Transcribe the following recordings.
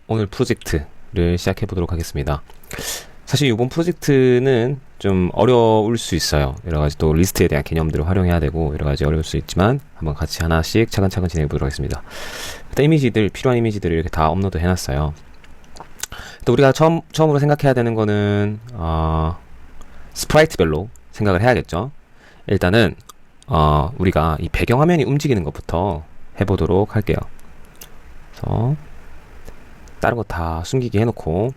오늘 프로젝트를 시작해 보도록 하겠습니다. 사실 이번 프로젝트는 좀 어려울 수 있어요. 여러가지 또 리스트에 대한 개념들을 활용해야 되고 여러가지 어려울 수 있지만 한번 같이 하나씩 차근차근 진행해 보도록 하겠습니다. 일단 이미지들, 필요한 이미지들을 이렇게 다 업로드 해놨어요. 또 우리가 처음으로 생각해야 되는 거는 스프라이트별로 생각을 해야겠죠. 일단은 우리가 이 배경화면이 움직이는 것부터 해보도록 할게요. 그래서 다른 거 다 숨기게 해놓고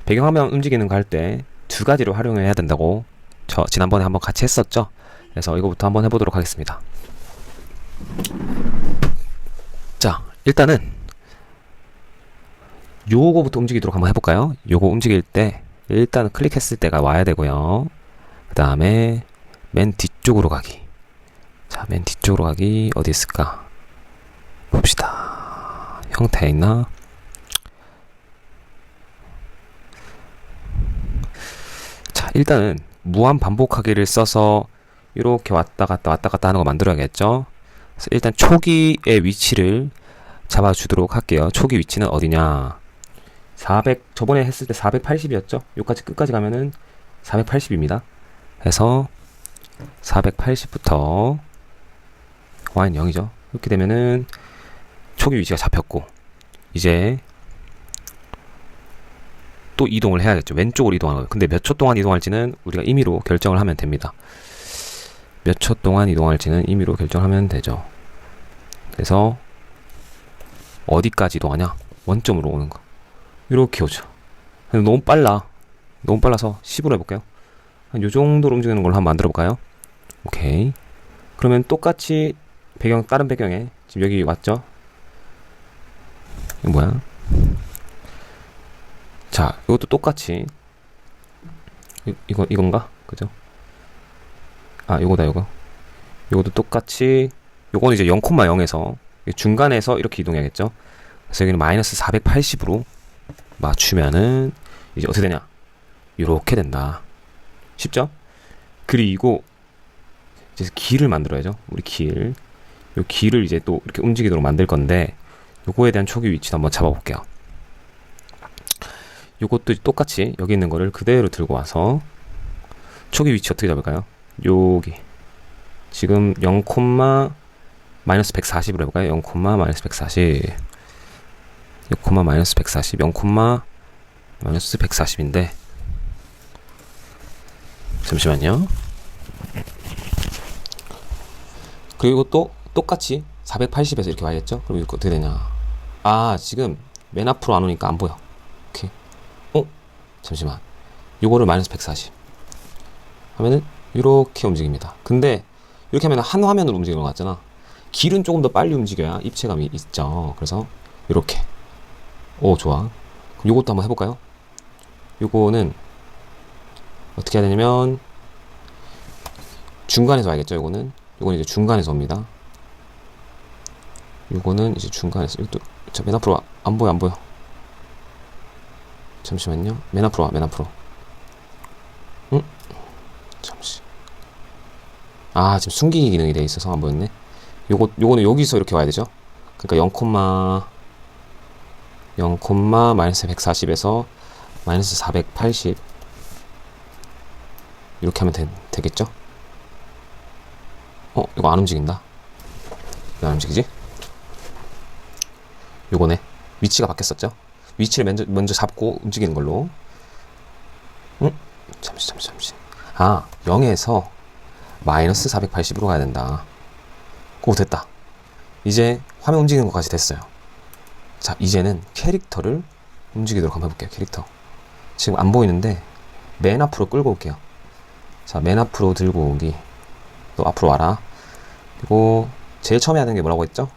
배경화면 움직이는 거 할 때 두 가지로 활용해야 된다고 지난번에 한번 같이 했었죠. 그래서 이거부터 한번 해보도록 하겠습니다. 자, 일단은 요거부터 움직이도록 한번 해볼까요? 요거 움직일 때 일단 클릭했을 때가 와야 되고요. 그 다음에 맨 뒤쪽으로 가기. 자, 맨 뒤쪽으로 가기 어디 있을까? 봅시다. 형태에 있나? 자, 일단은 무한 반복하기를 써서 이렇게 왔다 갔다 하는 거 만들어야겠죠. 그래서 일단 초기의 위치를 잡아주도록 할게요. 초기 위치는 어디냐? 400, 저번에 했을 때 480이었죠? 여기까지 끝까지 가면은 480입니다. 그래서 480부터 y는 0이죠. 이렇게 되면은 초기 위치가 잡혔고, 이제 또 이동을 해야겠죠. 왼쪽으로 이동하는 거예요. 근데 몇 초 동안 이동할지는 우리가 임의로 결정을 하면 됩니다. 몇 초 동안 이동할지는 임의로 결정하면 되죠. 그래서 어디까지 이동하냐? 원점으로 오는 거. 이렇게 오죠. 너무 빨라. 너무 빨라서 10으로 해볼까요? 한 요 정도로 움직이는 걸로 한번 만들어 볼까요? 오케이. 그러면 똑같이 다른 배경에 지금 여기 왔죠? 이거 뭐야? 자, 이것도 똑같이 이건가? 그죠? 요거다, 요거. 요것도 똑같이, 요거는 이제 0,0에서 중간에서 이렇게 이동해야겠죠? 그래서 여기는 마이너스 480으로 맞추면은 이제 어떻게 되냐? 이렇게 된다. 쉽죠? 그리고 이제 길을 만들어야죠. 우리 길. 요 길을 이제 또 이렇게 움직이도록 만들 건데, 요거에 대한 초기 위치도 한번 잡아볼게요. 요것도 똑같이 여기 있는 거를 그대로 들고 와서 초기 위치 어떻게 잡을까요? 여기 지금 0, 마이너스 140으로 해볼까요? 0, 마이너스 140 0, 마이너스 140 0, 마이너스 140인데 잠시만요. 그리고 또 똑같이 480에서 이렇게 와야겠죠? 그럼 이거 어떻게 되냐? 지금 맨 앞으로 안 오니까 안 보여. 오케이. 잠시만. 요거를 마이너스 140 하면은 이렇게 움직입니다. 근데 이렇게 하면 한 화면으로 움직이는 것 같잖아. 길은 조금 더 빨리 움직여야 입체감이 있죠. 그래서 이렇게. 좋아. 그럼 요것도 한번 해볼까요? 요거는 어떻게 해야 되냐면 중간에서 와야겠죠. 요거는 이제 중간에서 옵니다. 요거는 이제 중간에서. 이것도 맨 앞으로 와. 안 보여. 잠시만요. 맨 앞으로 와. 잠시. 지금 숨기기 기능이 돼 있어서 안 보였네. 요거는 여기서 이렇게 와야 되죠. 그러니까 0, 마이너스 140에서 마이너스 480 이렇게 하면 되겠죠? 이거 안 움직인다. 왜 안 움직이지? 요거네. 위치가 바뀌었었죠? 위치를 먼저 잡고 움직이는 걸로. 잠시. 0에서 마이너스 480으로 가야 된다. 됐다. 이제 화면 움직이는 것까지 됐어요. 자, 이제는 캐릭터를 움직이도록 한번 해볼게요. 캐릭터. 지금 안 보이는데 맨 앞으로 끌고 올게요. 자, 맨 앞으로 들고 오기. 또 앞으로 와라. 그리고 제일 처음 해야 되는 게 뭐라고 했죠?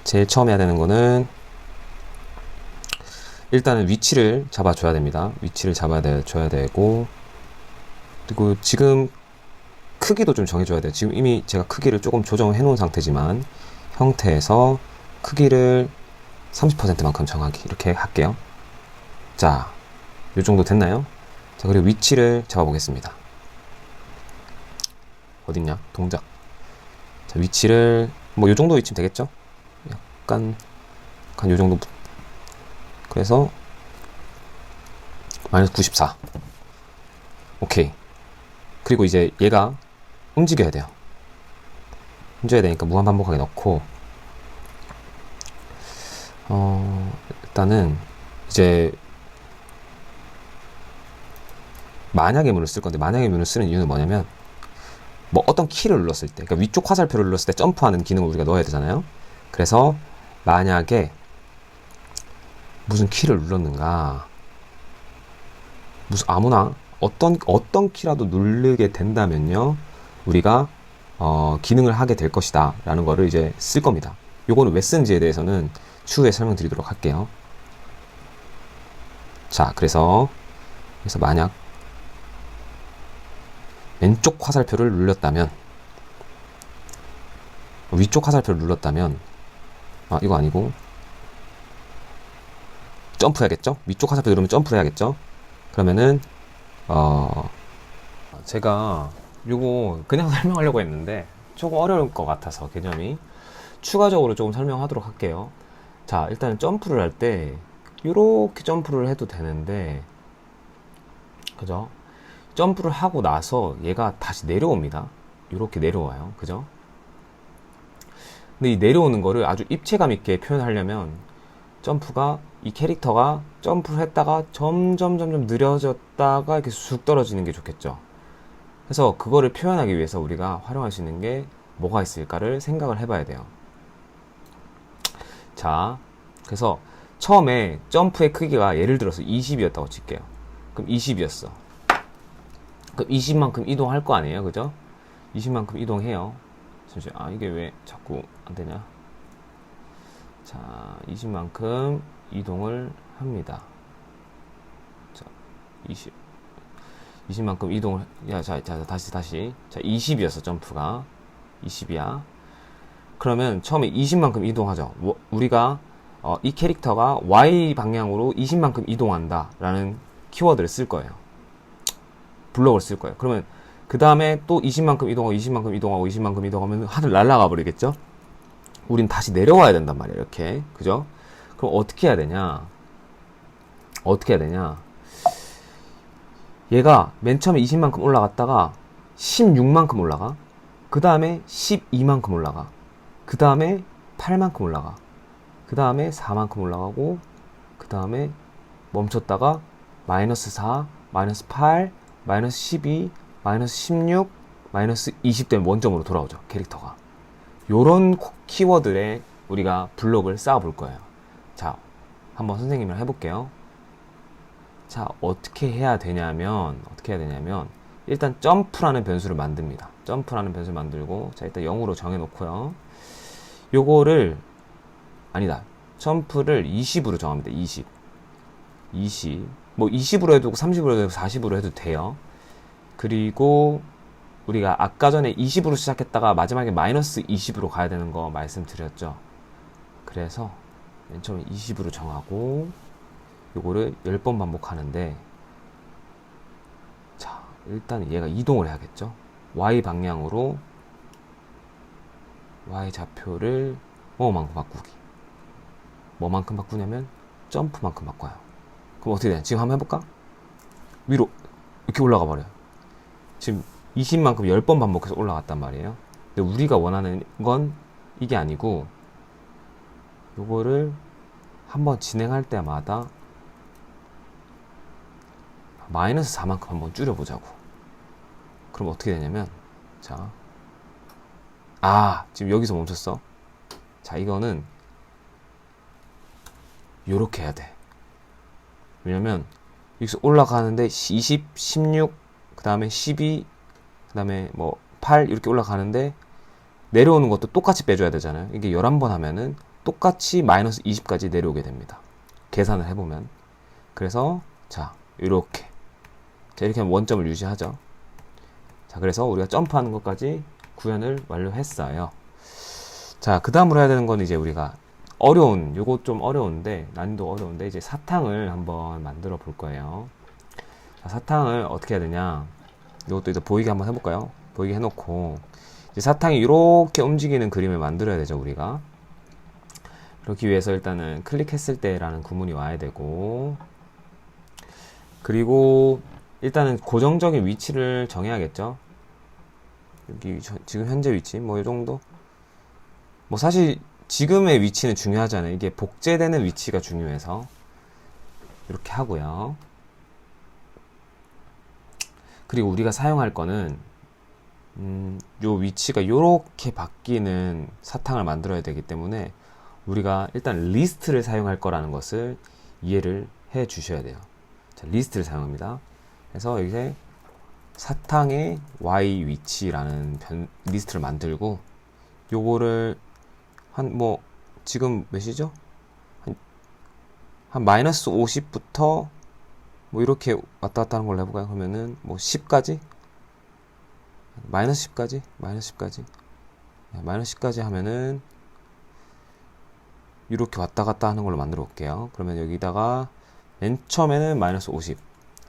제일 처음 해야 되는 거는 일단은 위치를 잡아줘야 됩니다. 위치를 잡아줘야 되고, 그리고 지금 크기도 좀 정해줘야 돼요. 지금 이미 제가 크기를 조금 조정해 놓은 상태지만 형태에서 크기를 30%만큼 정하기 이렇게 할게요. 자, 요 정도 됐나요? 자, 그리고 위치를 잡아보겠습니다. 어딨냐? 동작. 자, 위치를 뭐 요 정도 위치면 되겠죠? 약간 요 정도. 그래서 마이너스 94. 오케이. 그리고 이제 얘가 움직여야 돼요. 움직여야 되니까 무한 반복하게 넣고, 일단은 이제 만약의 문을 쓸 건데, 만약의 문을 쓰는 이유는 뭐냐면, 뭐 어떤 키를 눌렀을 때, 그러니까 위쪽 화살표를 눌렀을 때 점프하는 기능을 우리가 넣어야 되잖아요. 그래서 만약에 무슨 키를 눌렀는가, 무슨 아무나 어떤 키라도 누르게 된다면요, 우리가 기능을 하게 될 것이다 라는 거를 이제 쓸 겁니다. 요거는 왜 쓰는지에 대해서는 추후에 설명드리도록 할게요. 자, 그래서 만약 왼쪽 화살표를 눌렀다면, 위쪽 화살표를 눌렀다면, 이거 아니고 점프해야겠죠? 위쪽 화살표 누르면 점프를 해야겠죠? 그러면은 제가 요거 그냥 설명하려고 했는데 조금 어려울 것 같아서 개념이 추가적으로 조금 설명하도록 할게요. 자, 일단 점프를 할 때 이렇게 점프를 해도 되는데, 그죠? 점프를 하고 나서 얘가 다시 내려옵니다. 이렇게 내려와요. 그죠? 근데 이 내려오는 거를 아주 입체감 있게 표현하려면 점프가, 이 캐릭터가 점프를 했다가 점점 느려졌다가 이렇게 쑥 떨어지는 게 좋겠죠. 그래서 그거를 표현하기 위해서 우리가 활용할 수 있는 게 뭐가 있을까를 생각을 해봐야 돼요. 자, 그래서 처음에 점프의 크기가 예를 들어서 20이었다고 칠게요. 그럼 20이었어. 그럼 20만큼 이동할 거 아니에요, 그죠? 20만큼 이동해요. 잠시만, 이게 왜 자꾸 안 되냐? 자, 20만큼 이동을 합니다. 자, 20만큼 이동을, 자, 다시. 자, 20이었어, 점프가. 20이야. 그러면 처음에 20만큼 이동하죠. 우리가, 이 캐릭터가 Y 방향으로 20만큼 이동한다 라는 키워드를 쓸 거예요. 블록을 쓸 거예요. 그러면 그 다음에 또 20만큼 이동하고 이동하면 하늘 날아가 버리겠죠? 우린 다시 내려와야 된단 말이에요. 이렇게. 그죠? 그럼 어떻게 해야 되냐? 얘가 맨 처음에 20만큼 올라갔다가 16만큼 올라가. 그 다음에 12만큼 올라가. 그 다음에 8만큼 올라가. 그 다음에 4만큼 올라가고, 그 다음에 멈췄다가 마이너스 4, 마이너스 8, 마이너스 12, 마이너스 16, 마이너스 20 되면 원점으로 돌아오죠, 캐릭터가. 요런 키워드에 우리가 블록을 쌓아 볼 거예요. 자, 한번 선생님이랑 해볼게요. 자, 어떻게 해야 되냐면, 일단 점프라는 변수를 만듭니다. 점프라는 변수를 만들고, 자, 일단 0으로 정해놓고요. 요거를, 점프를 20으로 정합니다. 20. 뭐 20으로 해도 30으로 해도 40으로 해도 돼요. 그리고 우리가 아까 전에 20으로 시작했다가 마지막에 마이너스 20으로 가야 되는 거 말씀드렸죠. 그래서 맨 처음에 20으로 정하고 요거를 10번 반복하는데, 자, 일단 얘가 이동을 해야겠죠. Y 방향으로 Y 좌표를 뭐만큼 바꾸기. 뭐만큼 바꾸냐면 점프만큼 바꿔요. 그럼 어떻게 되냐? 지금 한번 해볼까? 위로 이렇게 올라가 버려요. 지금 20만큼 10번 반복해서 올라갔단 말이에요. 근데 우리가 원하는 건 이게 아니고, 요거를 한번 진행할 때마다 마이너스 4만큼 한번 줄여보자고. 그럼 어떻게 되냐면, 자, 지금 여기서 멈췄어. 자, 이거는 요렇게 해야 돼. 왜냐면 여기서 올라가는데 20, 16, 그 다음에 12, 그 다음에 뭐 8 이렇게 올라가는데 내려오는 것도 똑같이 빼줘야 되잖아요. 이게 11번 하면은 똑같이 마이너스 20까지 내려오게 됩니다. 계산을 해보면. 그래서 자, 이렇게 하면 원점을 유지하죠. 자, 그래서 우리가 점프하는 것까지 구현을 완료했어요. 자, 그 다음으로 해야 되는 건 이제 우리가 요거 좀 어려운데, 난이도 어려운데, 이제 사탕을 한번 만들어 볼 거예요. 자, 사탕을 어떻게 해야 되냐. 이것도 이제 보이게 한번 해볼까요? 보이게 해놓고, 이제 사탕이 이렇게 움직이는 그림을 만들어야 되죠, 우리가. 그렇기 위해서 일단은 클릭했을 때라는 구문이 와야 되고, 그리고 일단은 고정적인 위치를 정해야겠죠. 여기 지금 현재 위치 뭐 이 정도. 뭐 사실 지금의 위치는 중요하잖아요. 이게 복제되는 위치가 중요해서 이렇게 하고요. 그리고 우리가 사용할 거는 요 위치가 이렇게 바뀌는 사탕을 만들어야 되기 때문에 우리가 일단 리스트를 사용할 거라는 것을 이해를 해 주셔야 돼요. 자, 리스트를 사용합니다. 그래서 여기서 사탕의 Y 위치라는 리스트를 만들고, 요거를 뭐 지금 몇이죠? 한 마이너스 50부터 뭐 이렇게 왔다 갔다 하는 걸로 해볼까요? 그러면은 뭐 10까지? 마이너스 10까지? 마이너스 10까지? 마이너스 10까지 하면은 이렇게 왔다 갔다 하는 걸로 만들어 볼게요. 그러면 여기다가 맨 처음에는 마이너스 50,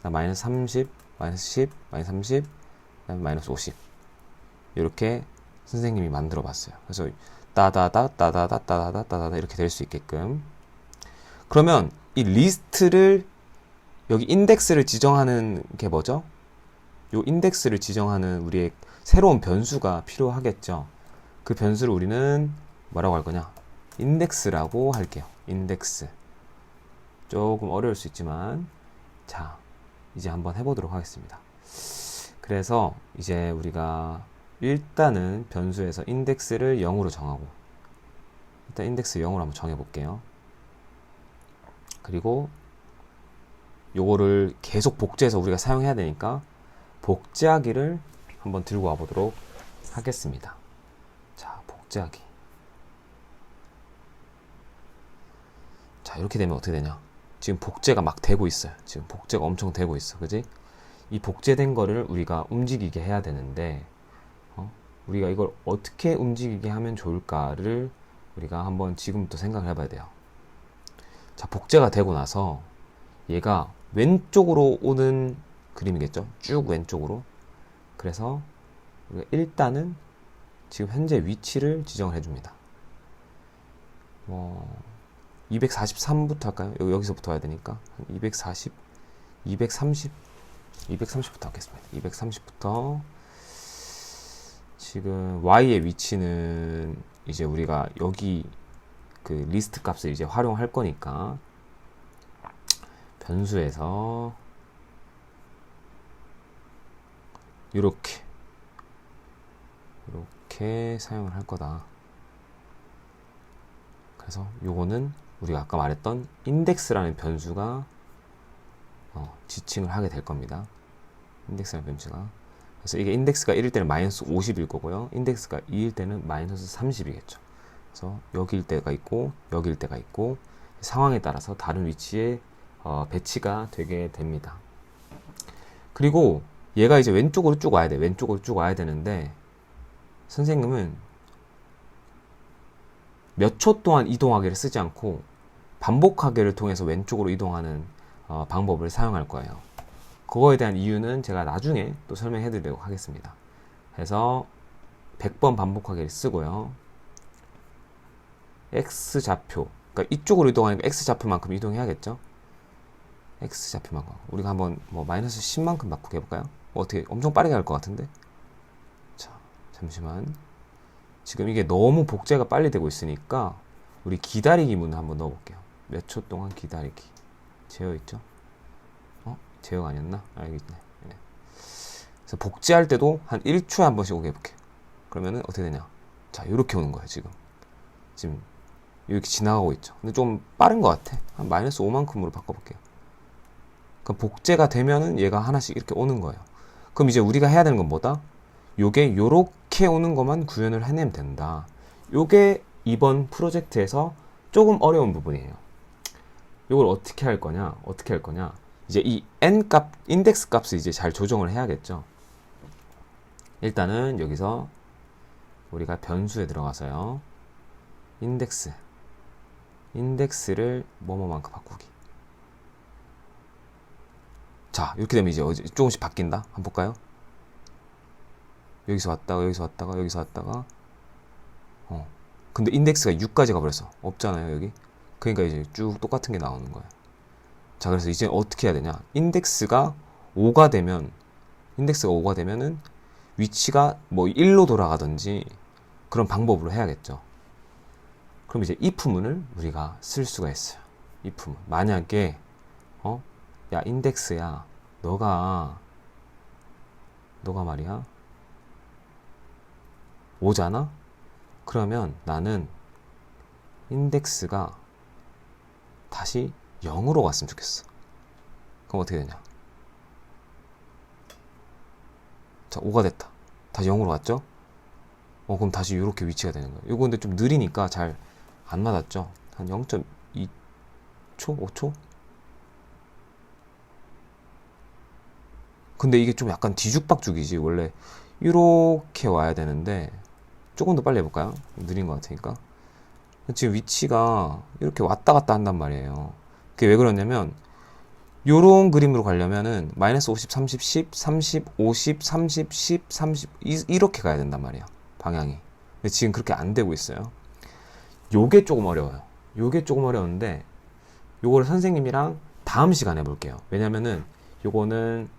마이너스 30, 마이너스 10, 마이너스 30, 그다음에 마이너스 50. 이렇게 선생님이 만들어 봤어요. 그래서 따다다 따다다 따다다 따다다 이렇게 될 수 있게끔. 그러면 이 리스트를 여기 인덱스를 지정하는 게 뭐죠? 요 인덱스를 지정하는 우리의 새로운 변수가 필요하겠죠. 그 변수를 우리는 뭐라고 할 거냐? 인덱스라고 할게요. 인덱스. 조금 어려울 수 있지만, 자, 이제 한번 해보도록 하겠습니다. 그래서 이제 우리가 일단은 변수에서 인덱스를 0으로 정하고, 일단 인덱스 0으로 한번 정해볼게요. 그리고 요거를 계속 복제해서 우리가 사용해야 되니까 복제하기를 한번 들고 와보도록 하겠습니다. 자, 복제하기. 자, 이렇게 되면 어떻게 되냐? 지금 복제가 막 되고 있어요. 지금 복제가 엄청 되고 있어. 그지? 이 복제된 거를 우리가 움직이게 해야 되는데, 우리가 이걸 어떻게 움직이게 하면 좋을까를 우리가 한번 지금부터 생각을 해봐야 돼요. 자, 복제가 되고 나서 얘가 왼쪽으로 오는 그림이겠죠? 쭉 왼쪽으로. 그래서 우리가 일단은 지금 현재 위치를 지정을 해줍니다. 243부터 할까요? 여기서부터 와야 되니까 240, 230, 230부터 하겠습니다. 230부터 지금 Y의 위치는 이제 우리가 여기 그 리스트 값을 이제 활용할 거니까 변수에서 이렇게 사용을 할 거다. 그래서 요거는 우리가 아까 말했던 인덱스라는 변수가 지칭을 하게 될 겁니다. 인덱스라는 변수가. 그래서 이게 인덱스가 1일 때는 마이너스 50일 거고요. 인덱스가 2일 때는 마이너스 30이겠죠. 그래서 여기일 때가 있고 여기일 때가 있고 상황에 따라서 다른 위치에 배치가 되게 됩니다. 그리고 얘가 이제 왼쪽으로 쭉 와야 돼. 왼쪽으로 쭉 와야 되는데 선생님은 몇 초 동안 이동하기를 쓰지 않고 반복하기를 통해서 왼쪽으로 이동하는 방법을 사용할 거예요. 그거에 대한 이유는 제가 나중에 또 설명해 드리도록 하겠습니다. 그래서 100번 반복하기를 쓰고요. X좌표, 그러니까 이쪽으로 이동하니까 X좌표만큼 이동해야겠죠. X좌표만큼. 우리가 한번 뭐 마이너스 10만큼 바꾸게 해볼까요? 어떻게 엄청 빠르게 할 것 같은데. 자, 잠시만. 지금 이게 너무 복제가 빨리 되고 있으니까 우리 기다리기 문을 한번 넣어볼게요. 몇 초 동안 기다리기. 제어 있죠? 제어가 아니었나? 여기 있네. 네. 그래서 복제할 때도 한 1초에 한 번씩 오게 해볼게요. 그러면은 어떻게 되냐? 자, 이렇게 오는 거예요, 지금. 지금 이렇게 지나가고 있죠. 근데 좀 빠른 것 같아. 한 마이너스 5만큼으로 바꿔볼게요. 그럼 복제가 되면은 얘가 하나씩 이렇게 오는 거예요. 그럼 이제 우리가 해야 되는 건 뭐다? 요게 요렇게 오는 것만 구현을 해내면 된다. 요게 이번 프로젝트에서 조금 어려운 부분이에요. 요걸 어떻게 할 거냐? 이제 이 n 값, 인덱스 값을 이제 잘 조정을 해야겠죠. 일단은 여기서 우리가 변수에 들어가서요. 인덱스를 뭐뭐만큼 바꾸기. 자, 이렇게 되면 이제 조금씩 바뀐다. 한번 볼까요? 여기서 왔다가 여기서 왔다가 여기서 왔다가 근데 인덱스가 6까지 가버렸어. 없잖아요 여기. 그러니까 이제 쭉 똑같은 게 나오는 거예요. 자, 그래서 이제 어떻게 해야 되냐. 인덱스가 5가 되면은 위치가 뭐 1로 돌아가든지 그런 방법으로 해야겠죠. 그럼 이제 if문을 우리가 쓸 수가 있어요. if문. 만약에 야 인덱스야 너가 말이야 5잖아? 그러면 나는 인덱스가 다시 0으로 갔으면 좋겠어. 그럼 어떻게 되냐. 자, 5가 됐다. 다시 0으로 갔죠? 그럼 다시 이렇게 위치가 되는 거예요. 이거 근데 좀 느리니까 잘 안 맞았죠? 한 0.2초? 5초? 근데 이게 좀 약간 뒤죽박죽이지. 원래 이렇게 와야 되는데 조금 더 빨리 해볼까요? 느린 것 같으니까. 지금 위치가 이렇게 왔다 갔다 한단 말이에요. 그게 왜 그러냐면 요런 그림으로 가려면은 마이너스 50, 30, 10, 30, 50, 30, 10, 30 이렇게 가야 된단 말이야. 방향이. 근데 지금 그렇게 안 되고 있어요. 요게 조금 어려워요. 요게 조금 어려운데 요거를 선생님이랑 다음 시간에 볼게요. 왜냐면은 요거는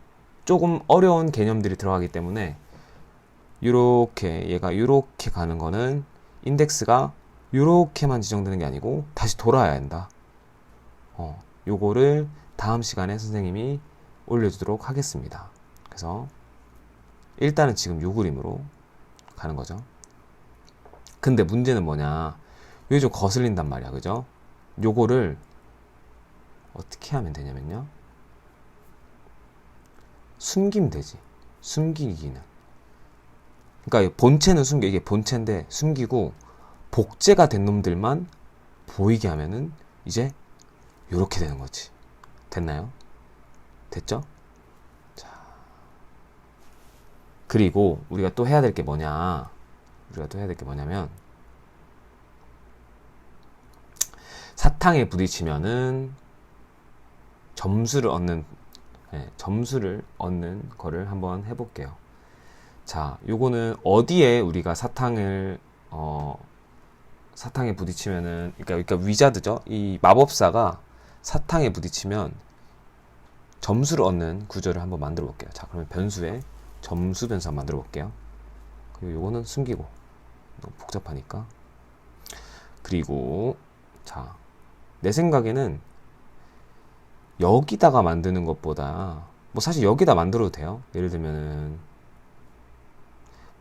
조금 어려운 개념들이 들어가기 때문에 얘가 요렇게 가는 거는 인덱스가 요렇게만 지정되는 게 아니고 다시 돌아야 한다. 요거를 다음 시간에 선생님이 올려주도록 하겠습니다. 그래서 일단은 지금 요 그림으로 가는 거죠. 근데 문제는 뭐냐. 이게 좀 거슬린단 말이야. 그죠? 요거를 어떻게 하면 되냐면요. 숨기면 되지. 숨기기는. 그러니까 본체는 이게 본체인데 숨기고 복제가 된 놈들만 보이게 하면은 이제 요렇게 되는 거지. 됐나요? 됐죠? 자. 그리고 우리가 또 해야 될 게 뭐냐면 사탕에 부딪히면은 점수를 얻는 거를 한번 해볼게요. 자, 요거는 어디에 우리가 사탕에 부딪히면은, 그러니까 위자드죠? 이 마법사가 사탕에 부딪히면 점수를 얻는 구조를 한번 만들어 볼게요. 자, 그러면 변수에 점수 변수 한번 만들어 볼게요. 그리고 요거는 숨기고. 너무 복잡하니까. 그리고, 자, 내 생각에는 여기다가 만드는 것보다, 뭐 사실 여기다 만들어도 돼요. 예를 들면은,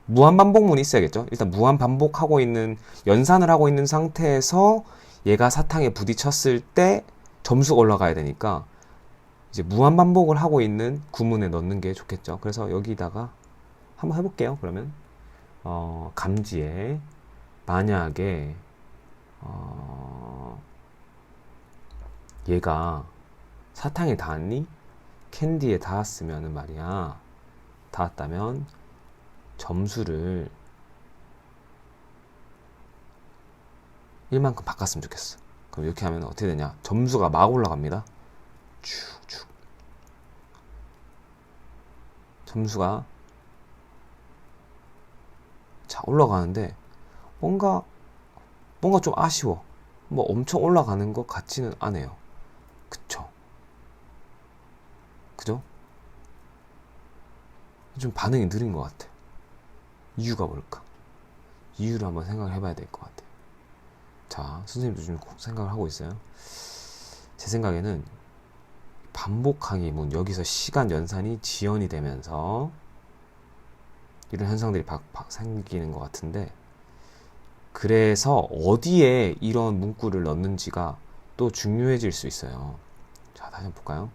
무한반복문이 있어야겠죠. 일단 무한반복하고 있는 연산을 하고 있는 상태에서 얘가 사탕에 부딪혔을 때 점수가 올라가야 되니까 이제 무한반복을 하고 있는 구문에 넣는 게 좋겠죠. 그래서 여기다가 한번 해볼게요. 그러면 감지에 만약에 얘가 사탕에 닿았니? 캔디에 닿았으면은 말이야. 닿았다면 점수를 1만큼 바꿨으면 좋겠어. 그럼 이렇게 하면 어떻게 되냐? 점수가 막 올라갑니다. 쭉쭉. 점수가 자 올라가는데 뭔가 좀 아쉬워. 뭐 엄청 올라가는 것 같지는 않아요. 그쵸? 그죠? 좀 반응이 느린 것 같아. 이유가 뭘까? 이유를 한번 생각을 해봐야 될 것 같아요. 자, 선생님도 좀 생각을 하고 있어요. 제 생각에는 반복하기 문 여기서 시간 연산이 지연이 되면서 이런 현상들이 생기는 것 같은데, 그래서 어디에 이런 문구를 넣는지가 또 중요해질 수 있어요. 자, 다시 한번 볼까요?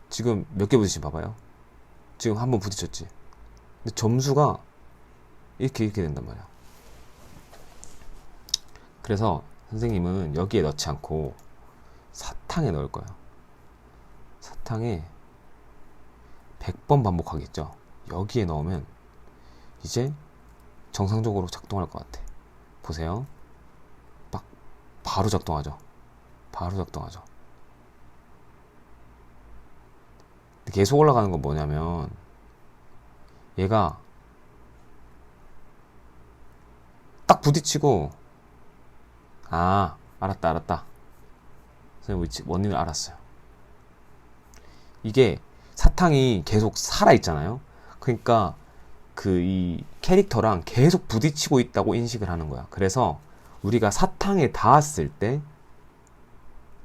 지금 몇 개 부딪힌 봐봐요. 지금 한 번 부딪혔지. 근데 점수가 이렇게 된단 말이야. 그래서 선생님은 여기에 넣지 않고 사탕에 넣을 거야. 사탕에 100번 반복하겠죠. 여기에 넣으면 이제 정상적으로 작동할 것 같아. 보세요. 바로 작동하죠. 계속 올라가는 건 뭐냐면 얘가 딱 부딪히고, 아, 알았다. 선생님 위치, 원인을 알았어요. 이게 사탕이 계속 살아있잖아요. 그러니까 이 캐릭터랑 계속 부딪히고 있다고 인식을 하는 거야. 그래서 우리가 사탕에 닿았을 때,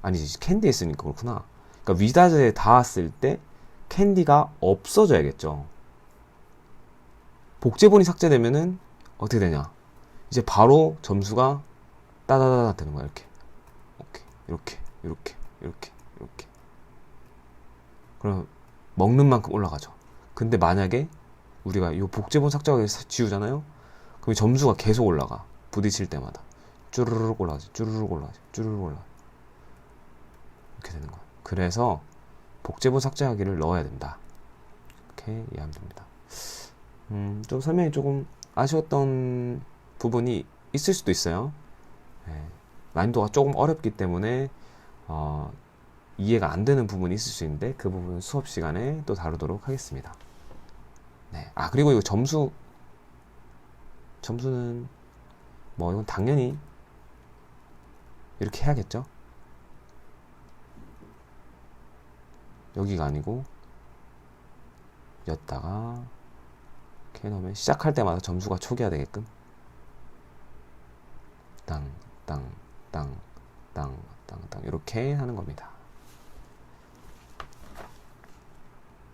아니지, 캔디에 쓰니까 그렇구나. 그러니까 위자드에 닿았을 때 캔디가 없어져야겠죠. 복제본이 삭제되면은 어떻게 되냐? 이제 바로 점수가 따다다다 되는 거야. 이렇게, 오케이, 이렇게. 그럼 먹는 만큼 올라가죠. 근데 만약에 우리가 이 복제본 삭제하기 지우잖아요. 그럼 점수가 계속 올라가. 부딪힐 때마다 쭈르륵 올라가지. 이렇게 되는 거야. 그래서 복제본 삭제하기를 넣어야 된다. 이렇게 이해하면 됩니다. 좀 설명이 조금 아쉬웠던 부분이 있을 수도 있어요. 난이도가 조금 어렵기 때문에 이해가 안 되는 부분이 있을 수 있는데 그 부분은 수업 시간에 또 다루도록 하겠습니다. 네. 그리고 이거 점수는 뭐 이건 당연히 이렇게 해야겠죠. 여기가 아니고 였다가 이렇게 넣으면 시작할 때마다 점수가 초기화 되게끔 땅 이렇게 하는 겁니다.